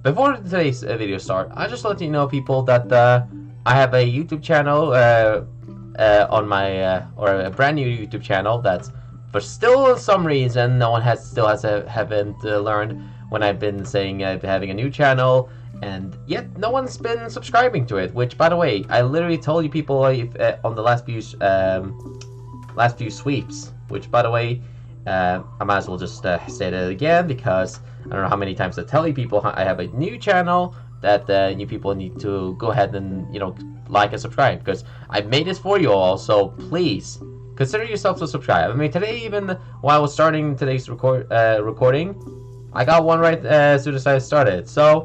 before today's video start, I just let you know, people, that I have a YouTube channel on my or a brand new YouTube channel that's for still some reason no one haven't learned when I've been saying having a new channel, and yet no one's been subscribing to it. Which, by the way, I literally told you people on the last few sweeps. Which, by the way, I might as well just say that again, because I don't know how many times I tell you people I have a new channel that you people need to go ahead and like and subscribe, because I made this for you all. So please consider yourself to subscribe. I mean, today, even while I was starting today's recording, I got one right as soon as I started. So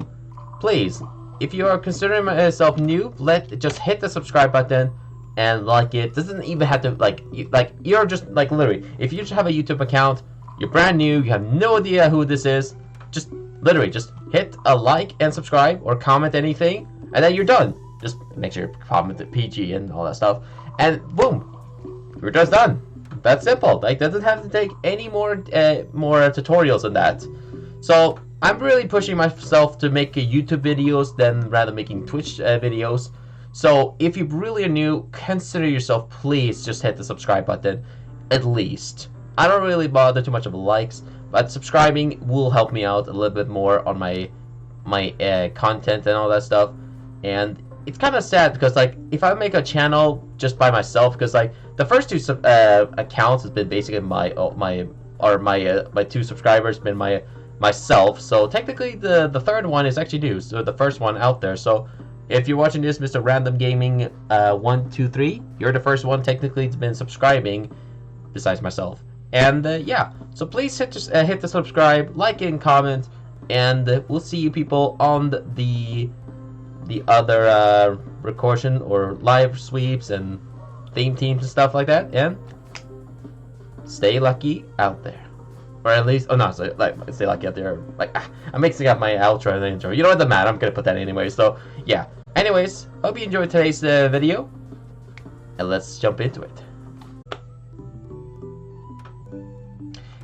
please, if you are considering yourself new, just hit the subscribe button and like it. Doesn't even have to you're just literally, if you just have a YouTube account, you're brand new, you have no idea who this is, just literally just hit a like and subscribe or comment anything, and then you're done. Just make sure you comment PG and all that stuff, and boom, you're just done. That's simple. Doesn't have to take any more tutorials than that. So I'm really pushing myself to make YouTube videos than rather making Twitch videos. So if you really are new, consider yourself, please just hit the subscribe button at least. I don't really bother too much of likes, but subscribing will help me out a little bit more on my content and all that stuff. And it's kind of sad because if I make a channel just by myself, because the first two accounts has been basically my two subscribers been myself. So technically the third one is actually new, so the first one out there. So if you're watching this, Mr. Random Gaming 123, you're the first one technically that's been subscribing besides myself. And yeah, so please hit the subscribe, like and comment, and we'll see you people on the other recording or live sweeps and theme teams and stuff like that. And stay lucky out there, or at least stay lucky out there. I'm mixing up my outro and the intro. You know what, the matter. I'm gonna put that anyway. So yeah. Anyways, hope you enjoyed today's video, and let's jump into it.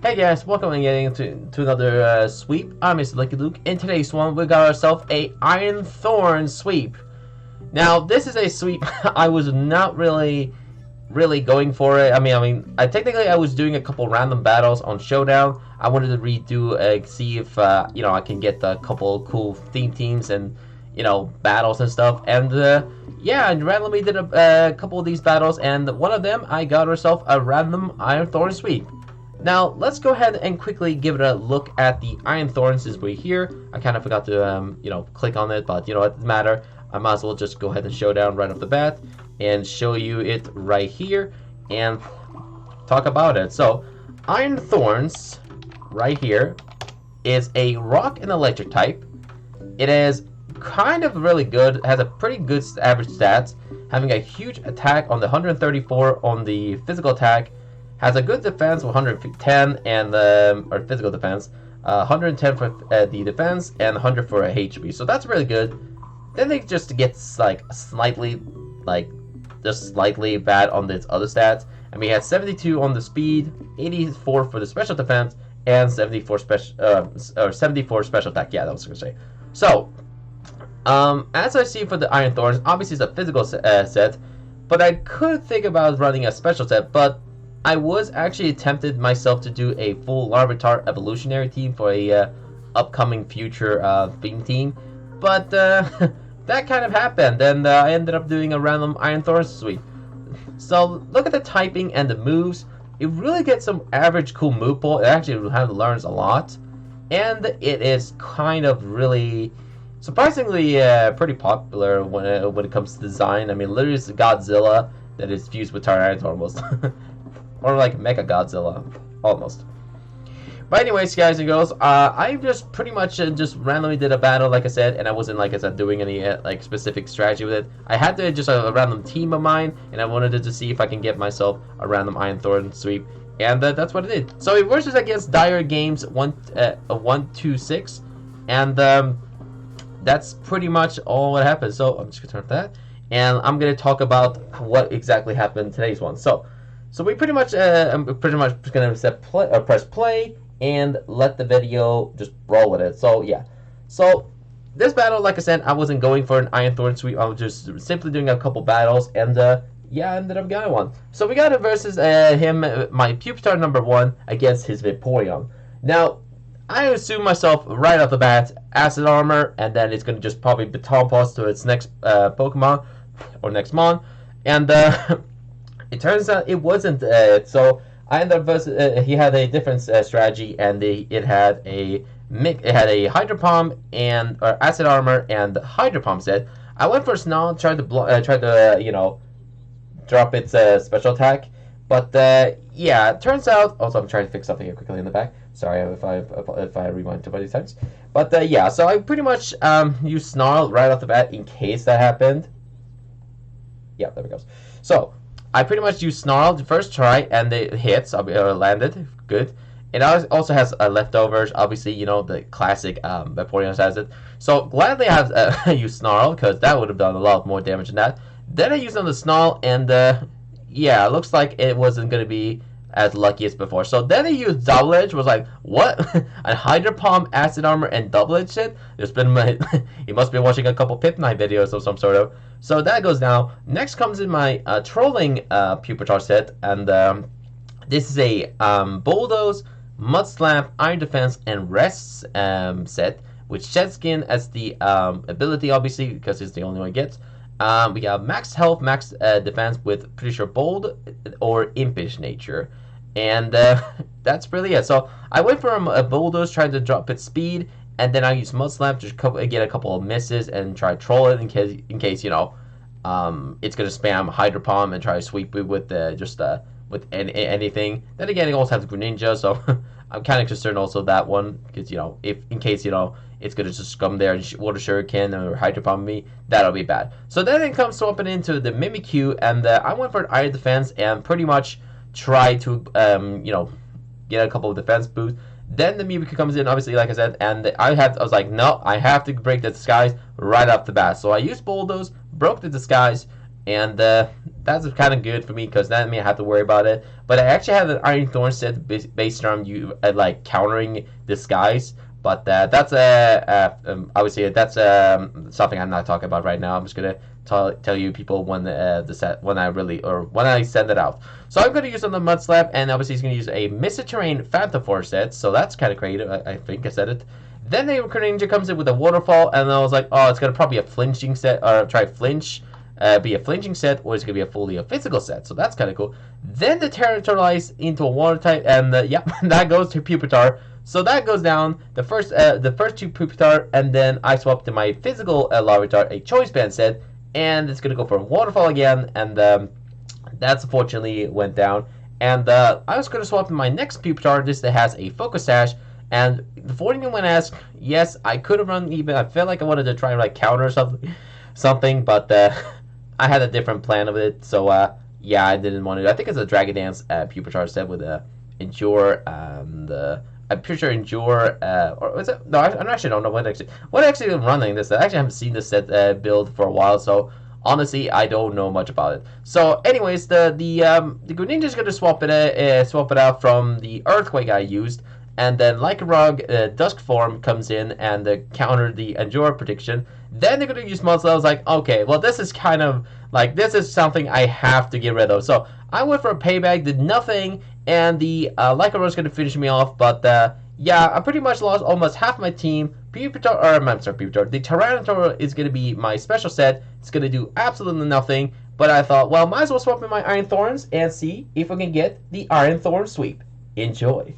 Hey guys, welcome again to another sweep. I'm Mr. Lucky Luke. In today's one, we got ourselves a Iron Thorns sweep. Now, this is a sweep I was not really going for it. I mean, technically I was doing a couple random battles on Showdown. I wanted to redo, see if I can get a couple cool theme teams and battles and stuff. And yeah, I randomly did a couple of these battles, and one of them I got myself a random Iron Thorn sweep. Now, let's go ahead and quickly give it a look at the Iron Thorns. Is right here. I kind of forgot to, click on it, but it doesn't matter. I might as well just go ahead and show down right off the bat and show you it right here and talk about it. So, Iron Thorns, right here, is a rock and electric type. It is kind of really good. It has a pretty good average stats, having a huge attack on the 134 on the physical attack. Has a good defense with 110 and or physical defense, 110 for the defense and 100 for a HP. So that's really good. Then it just gets slightly bad on its other stats. I mean, it has 72 on the speed, 84 for the special defense, and 74 special attack. Yeah, that was gonna say. So, as I see for the Iron Thorns, obviously it's a physical set, but I could think about running a special set, but I was actually tempted myself to do a full Larvitar evolutionary team for a upcoming future theme team, but that kind of happened, and I ended up doing a random Iron Thorns sweep. So look at the typing and the moves. It really gets some average cool move pool. It actually learns a lot, and it is kind of really surprisingly pretty popular when it comes to design. I mean, literally it's Godzilla that is fused with Tyranids almost. Or like Mecha Godzilla, almost. But anyways, guys and girls, I just pretty much just randomly did a battle, like I said, and I wasn't, like I said, doing any specific strategy with it. I had to just a random team of mine, and I wanted to see if I can get myself a random Iron Thorn sweep, and that's what I did. So it versus against Dire Games 126, and that's pretty much all what happened. So I'm just gonna turn off that, and I'm gonna talk about what exactly happened in today's one. So we pretty much, I'm pretty much just gonna press play and let the video just roll with it. So yeah, so this battle, like I said, I wasn't going for an Iron Thorn sweep. I was just simply doing a couple battles, and yeah, I ended up getting one. So we got it versus him, my Pupitar number 1 against his Vaporeon. Now, I assume myself right off the bat, Acid Armor, and then it's going to just probably Baton Pass to its next Pokemon, or next Mon, and it turns out it wasn't, so I ended up versus, he had a different strategy, and it had a Hydro Palm and or Acid Armor and Hydro Palm set. I went for Snarl, tried to you know, drop its special attack, but yeah, it turns out. Also, I'm trying to fix something here quickly in the back. Sorry if I rewind too many times, but yeah, so I pretty much used Snarl right off the bat in case that happened. Yeah, there we go. So I pretty much used Snarl the first try, and it hits, landed, good. It also has leftovers, obviously, you know, the classic Vaporeon has it. So gladly I have used Snarl, because that would have done a lot more damage than that. Then I used on the Snarl, and yeah, it looks like it wasn't going to be as lucky as before. So then I used Double Edge, was like, what? A Hydro Palm, Acid Armor, and Double Edge shit? There's been he must be watching a couple Pimpnite videos of some sort of. So that goes down. Next comes in my trolling Pupitar set, and this is a Bulldoze, Mud Slap, Iron Defense, and Rests set, with Shed Skin as the ability, obviously, because it's the only one it gets. We got max health, max defense with pretty sure bold or impish nature, and that's really it. So I went for a Bulldoze, trying to drop its speed, and then I used Mud Slap to get a couple of misses and try to troll it in case you know it's gonna spam Hydro Palm and try to sweep it with with anything. Then again, it also has Greninja, so I'm kind of concerned also that one, because you know, if in case you know it's gonna just come there and Water Shuriken or Hydro Palm me, that'll be bad. So then it comes swapping into the Mimikyu, and I went for an Iron Defense and pretty much try to you know, get a couple of defense boosts. Then the Mimikyu comes in, obviously, like I said, and I was like, no, I have to break the disguise right off the bat. So I used Bulldoze, broke the disguise, and that's kind of good for me, because that means I have to worry about it. But I actually have an Iron Thorn set based on you like countering disguise. But that's obviously that's something I'm not talking about right now. I'm just gonna tell you people when when I send it out. So I'm gonna use on the Mud Slap, and obviously he's gonna use a Mystic Terrain Phantom Force set. So that's kind of creative. I think I said it. Then the Greninja comes in with a Waterfall, and I was like, oh, it's gonna probably be a flinching set, or try flinch. Be a flinching set, or it's going to be a fully physical set. So that's kind of cool. Then the Terrorize into a water type, and yeah, that goes to Pupitar. So that goes down the first two Pupitar, and then I swap to my physical Larvitar, a Choice Band set, and it's going to go for a Waterfall again, and that's unfortunately went down. And I was going to swap to my next Pupitar, this that has a Focus Sash, and before anyone asks, yes, I could have run even, I felt like I wanted to try and like counter or something, but I had a different plan of it, so yeah, I didn't want to. I think it's a Dragon Dance Pupitar set with Endure, and I'm pretty sure Endure, or was it? No, I actually don't know what actually I'm running this. I actually haven't seen this set build for a while, so honestly, I don't know much about it. So, anyways, the Greninja is gonna swap it out from the Earthquake I used, and then Lycanroc Dusk form comes in and counter the Endure prediction. Then they're going to use Mud Slap. I was like, okay, well, this is kind of, like, this is something I have to get rid of. So I went for a payback, did nothing, and the Lycanroc is going to finish me off. But, yeah, I pretty much lost almost half my team. Pupitar, or I'm sorry, Pupitar. The Tyranitar is going to be my special set. It's going to do absolutely nothing. But I thought, well, might as well swap in my Iron Thorns and see if we can get the Iron Thorn sweep. Enjoy.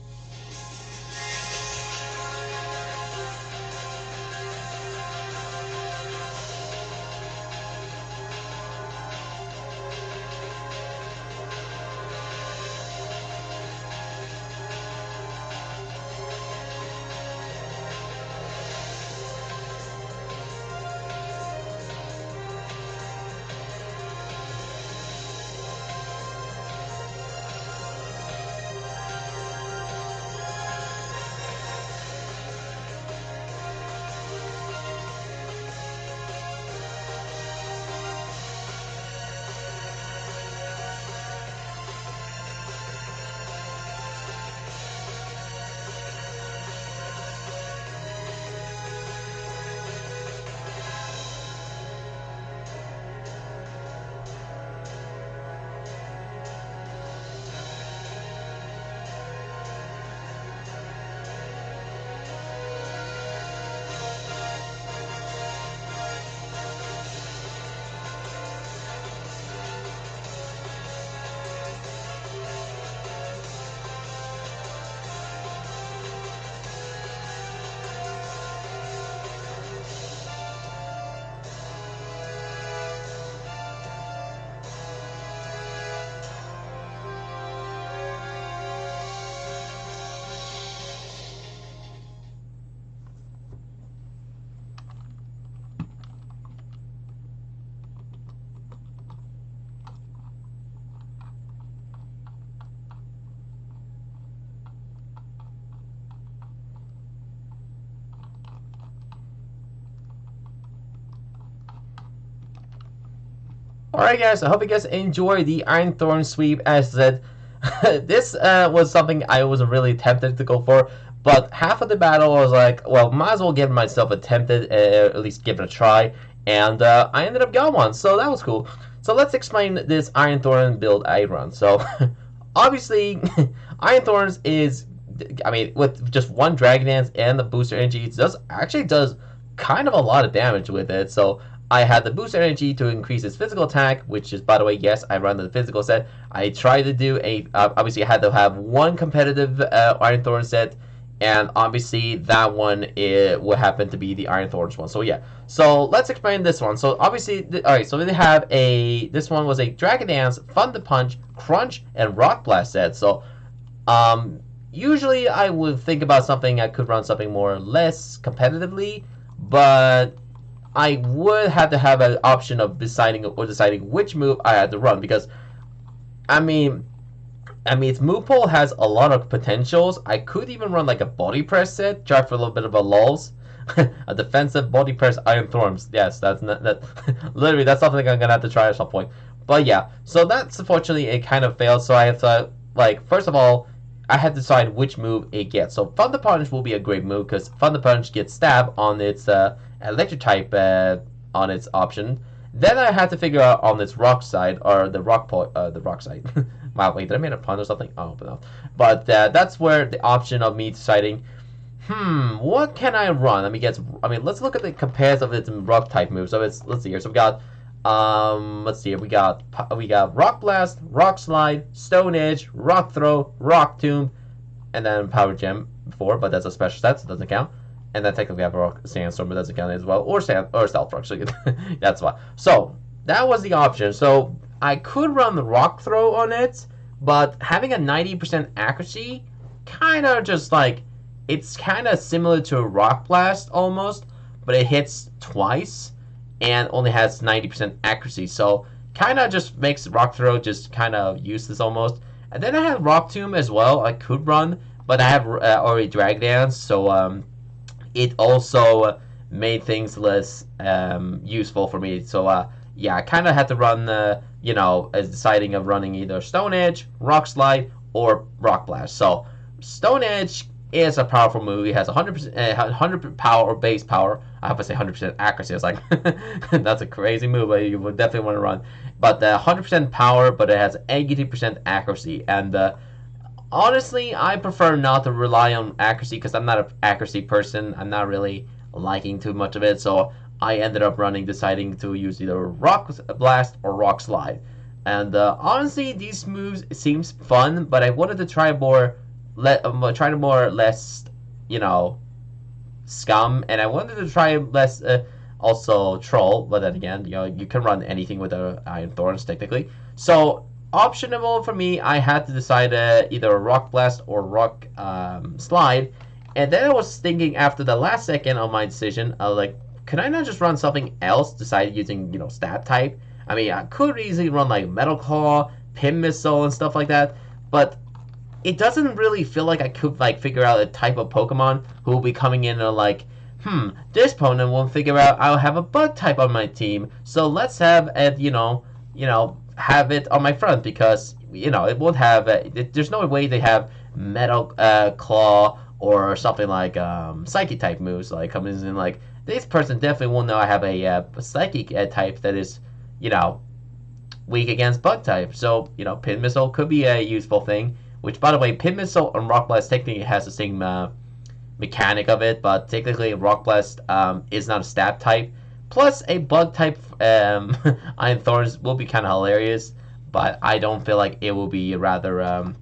Alright guys, I hope you guys enjoy the Iron Thorn sweep. As I said, this was something I was really tempted to go for, but half of the battle I was like, well, might as well give myself attempted, at least give it a try, and I ended up getting one, so that was cool. So let's explain this Iron Thorn build I run. So, obviously, Iron Thorns is, I mean, with just one Dragon Dance and the booster energy, it actually does kind of a lot of damage with it. So I had the boost energy to increase its physical attack, which is, by the way, yes, I run the physical set. I tried to do obviously I had to have one competitive Iron Thorn set, and obviously that one would happen to be the Iron Thorns one. So yeah, so let's explain this one. So obviously, alright, so they have this one was a Dragon Dance, Fun to Punch, Crunch, and Rock Blast set. So, usually I would think about something, I could run something more or less competitively, but I would have to have an option of deciding which move I had to run, because I mean its move pool has a lot of potentials. I could even run like a body press set, try for a little bit of a lulls. A defensive body press Iron Thorns. Yes, that's not, that literally that's something I'm gonna have to try at some point. But yeah, so that's unfortunately it kind of failed. So I have to, like, first of all, I had to decide which move it gets. So Thunder Punch will be a great move because Thunder Punch gets stab on its electric type on its option. Then I had to figure out on its rock side, or the rock side. Wow, wait, did I make a pun or something? Oh, but no. But that's where the option of me deciding, what can I run? Let's look at the compares of its rock type moves. So let's see here. So we got let's see here. We got Rock Blast, Rock Slide, Stone Edge, Rock Throw, Rock Tomb, and then Power Gem before, but that's a special set, so it doesn't count. And then technically we have a Rock Sandstorm, but doesn't count as well, or Stealth Rock. So that's why. So that was the option. So I could run the Rock Throw on it, but having a 90% accuracy, kind of just like, it's kind of similar to a Rock Blast almost, but it hits twice and only has 90% accuracy, so kind of just makes Rock Throw just kind of useless almost. And then I have Rock Tomb as well, I could run, but I have already Drag Dance, so it also made things less useful for me. So yeah, I kind of had to run, as deciding of running either Stone Edge, Rock Slide, or Rock Blast. So Stone Edge is a powerful move. It has 100 power or base power. I hope I say 100% accuracy. It's like, that's a crazy move, but you would definitely want to run. But 100% power, but it has 80% accuracy. And honestly, I prefer not to rely on accuracy because I'm not an accuracy person. I'm not really liking too much of it. So I ended up deciding to use either Rock Blast or Rock Slide. And honestly, these moves seems fun, but I wanted to try more less, scum, and I wanted to try less also troll, but then again, you can run anything with the Iron Thorns technically. So optional for me, I had to decide either Rock Blast or Rock Slide, and then I was thinking after the last second of my decision, I was like, can I not just run something else? Decided using stab type. I mean, I could easily run like Metal Claw, Pin Missile, and stuff like that, but it doesn't really feel like I could figure out a type of Pokemon who will be coming in and like, this opponent will figure out I'll have a bug type on my team, so let's have it, have it on my front, because it won't have. There's no way they have Metal Claw or something like Psychic type moves like coming in. Like, this person definitely will know I have a Psychic type that is weak against bug type. So Pin Missile could be a useful thing. Which, by the way, Pin Missile and Rock Blast technically has the same mechanic of it, but technically Rock Blast is not a stab type. Plus, a bug type Iron Thorns will be kind of hilarious, but I don't feel like it will be I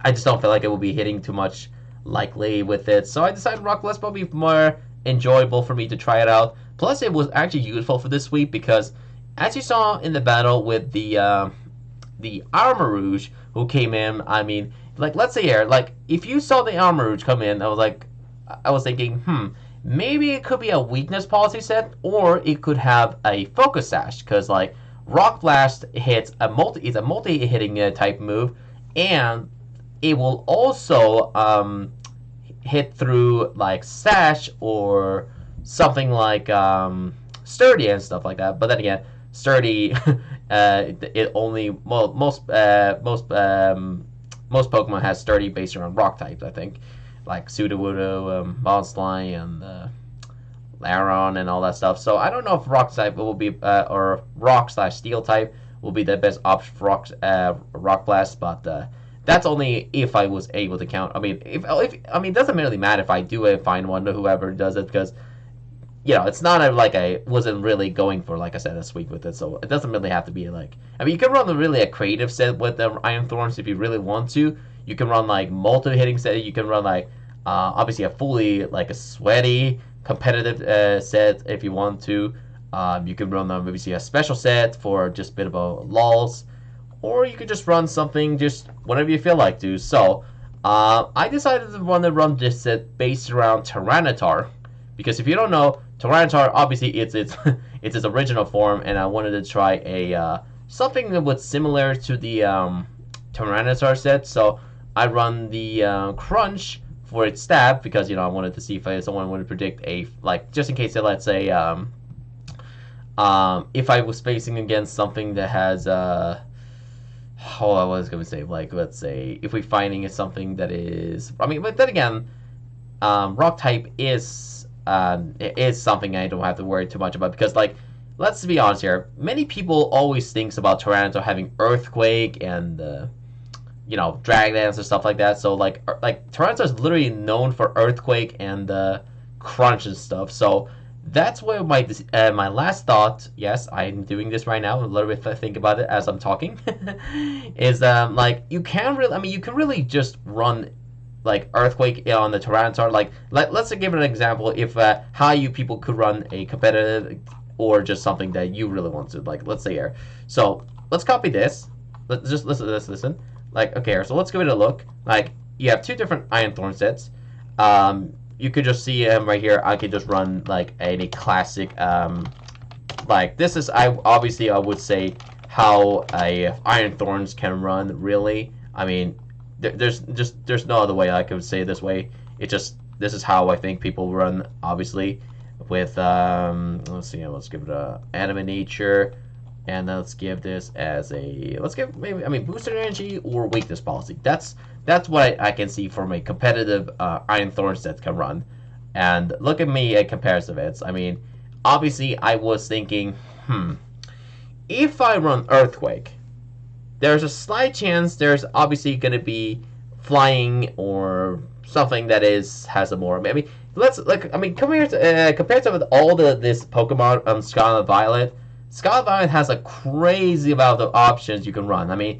just don't feel like it will be hitting too much likely with it. So I decided Rock Blast will be more enjoyable for me to try it out. Plus, it was actually useful for this week because, as you saw in the battle with the Armor Rouge who came in, I mean, like, let's say here, like, if you saw the Armor Rouge come in, I was thinking, maybe it could be a weakness policy set, or it could have a focus sash, because like Rock Blast is a multi-hitting type move, and it will also hit through like sash or something like sturdy and stuff like that. But then again, sturdy it only most Pokemon has sturdy based around rock types. I think, like Sudowoodo, Bonsly, and Laron, and all that stuff. So I don't know if rock type will be or rock/steel type will be the best option for rock blast, but that's only if I was able to count. I mean, if I mean, it doesn't really matter if I do find one to whoever does it, because it's not like I wasn't really going for, like I said, a sweep with it, so it doesn't really have to be like. I mean, you can run a creative set with the Iron Thorns if you really want to. You can run like multi-hitting set. You can run like obviously a fully like a sweaty competitive set if you want to. You can run obviously a special set for just a bit of a lulls, or you could just run something just whenever you feel like to. So I decided to want to run this set based around Tyranitar, because if you don't know, Tyranitar obviously it's its its original form, and I wanted to try a something that was similar to the Tyranitar set. So I run the Crunch for its stab, because I wanted to see if someone would predict a, like, just in case, let's say if I was facing against something that has I was gonna say, like, let's say if we're finding something that is, I mean, but then again, rock type is something I don't have to worry too much about, because, like, let's be honest here, many people always thinks about Tyranitar having Earthquake and Drag Dance and stuff like that. So like Tyranitar is literally known for Earthquake and Crunch and stuff. So that's where my last thought. Yes, I'm doing this right now. A little bit to think about it as I'm talking. Is like you can really just run like Earthquake on the Tyranitar. Like let's give it an example. If how you people could run a competitive or just something that you really want to, like, let's say here. So let's copy this. Let's just listen. Like, okay, so let's give it a look. Like, you have two different Iron Thorn sets. You could just see him right here. I could just run like any classic. Like, this is I would say how a Iron Thorns can run. Really, I mean, there's no other way I could say it this way. This is how I think people run. Obviously, with let's see, let's give it a Anime Nature. And let's give this as a, let's give maybe, I mean, boosted energy or weakness policy. That's what I can see from a competitive Iron Thorn set can run. And look at me at comparison events. I mean, obviously I was thinking, if I run Earthquake, there's a slight chance there's obviously going to be flying or something that has a more, I mean, compared to with all this Pokemon on Scarlet Violet. Scarlet Violet has a crazy amount of options you can run. I mean,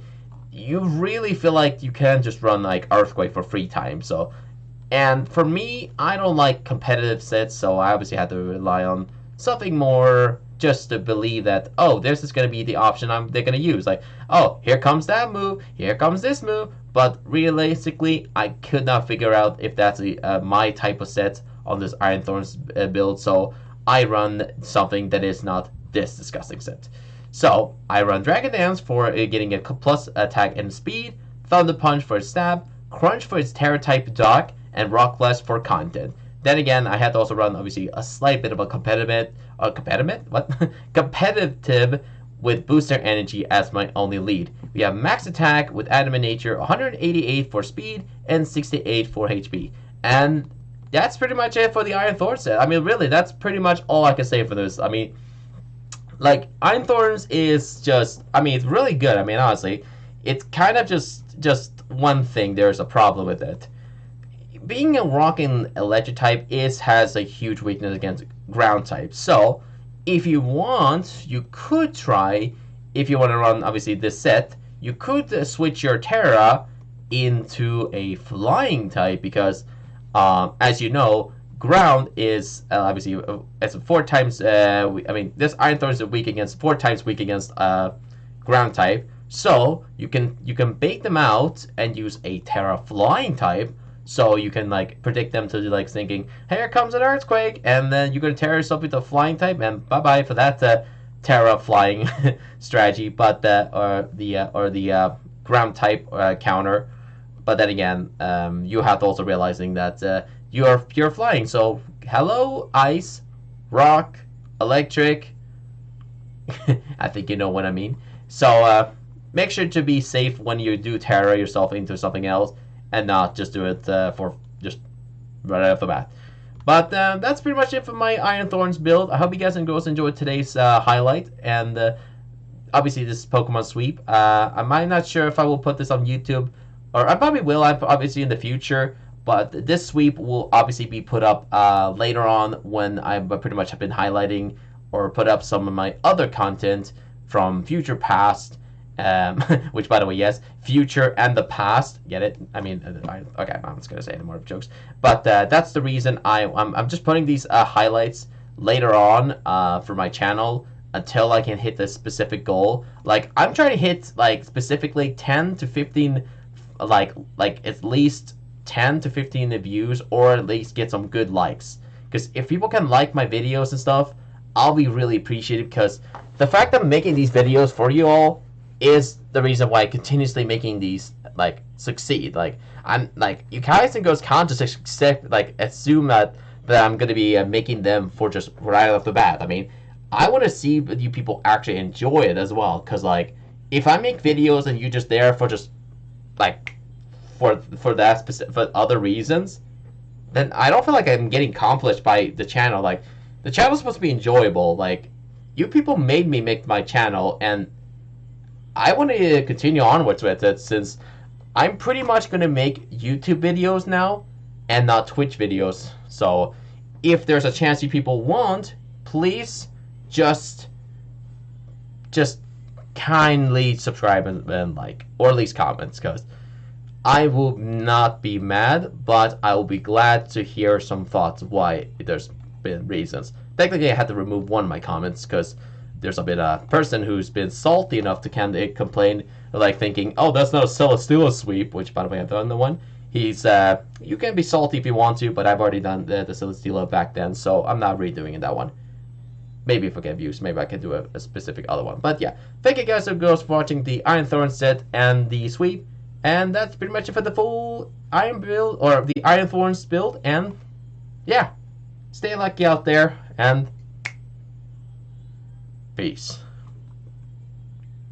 you really feel like you can just run like Earthquake for free time. So, and for me, I don't like competitive sets, so I obviously had to rely on something more just to believe that, oh, this is going to be the option they're going to use. Like, oh, here comes that move, here comes this move. But realistically, I could not figure out if that's my type of set on this Iron Thorns build. So I run something that is not this disgusting set. So I run Dragon Dance for getting a plus attack and speed, Thunder Punch for its stab, Crunch for its Terra type dodge, and Rock Blast for content. Then again, I had to also run obviously a slight bit of a competitive with booster energy as my only lead. We have max attack with Anime Nature, 188 for speed and 68 for HP. And that's pretty much it for the Iron Thorn set. I mean, really, that's pretty much all I can say for this. I mean, like, Iron Thorns is just, I mean, it's really good. I mean, honestly, it's kind of just one thing. There's a problem with it. Being a rock and electric type has a huge weakness against ground type. So, if you want, you could try, if you want to run, obviously, this set, you could switch your Terra into a flying type, because, as you know, ground is obviously it's 4 times. I mean, this Iron Thorn is weak against 4 times weak against ground type. So you can bait them out and use a Terra flying type. So you can like predict them to like thinking, here comes an Earthquake, and then you're gonna Terra yourself with a flying type, and bye bye for that Terra flying strategy. But or the ground type counter. But then again, you have to also realizing that you're flying. So hello, ice, rock, electric. I think you know what I mean. So make sure to be safe when you do terror yourself into something else, and not just do it for just right off the bat. But that's pretty much it for my Iron Thorns build. I hope you guys and girls enjoyed today's highlight, and obviously this Pokemon sweep. I'm not sure if I will put this on YouTube, or I probably will, obviously in the future. But this sweep will obviously be put up later on when I pretty much have been highlighting or put up some of my other content from future past. Which, by the way, yes, future and the past. Get it? I mean, okay, I'm just gonna say any more jokes. But that's the reason I'm just putting these highlights later on for my channel until I can hit this specific goal. Like, I'm trying to hit like specifically 10 to 15, like at least 10 to 15 views, or at least get some good likes. Because if people can like my videos and stuff, I'll be really appreciated. Because the fact that I'm making these videos for you all is the reason why I continuously making these like succeed. Like, I'm like, you guys and girls can't just accept, like, assume that I'm gonna be making them for just right off the bat. I mean, I want to see you people actually enjoy it as well. Cause like, if I make videos and you're just there for just like for that specific for other reasons, then I don't feel like I'm getting accomplished by the channel. Like, the channel's supposed to be enjoyable. Like, you people made me make my channel, and I want to continue onwards with it, since I'm pretty much going to make YouTube videos now and not Twitch videos. So if there's a chance you people want, please just kindly subscribe and like, or at least comments, because I will not be mad, but I will be glad to hear some thoughts why there's been reasons. Technically, I had to remove one of my comments because there's been a person who's been salty enough to kind of complain, like thinking, oh, that's not a Celesteela sweep, which, by the way, I've done the one. He's, you can be salty if you want to, but I've already done the Celesteela back then, so I'm not redoing that one. Maybe if I get views, maybe I can do a specific other one. But yeah, thank you guys and girls for watching the Iron Thorns set and the sweep. And that's pretty much it for the full Iron build, or the Iron Thorns build. And yeah, stay lucky out there, and peace.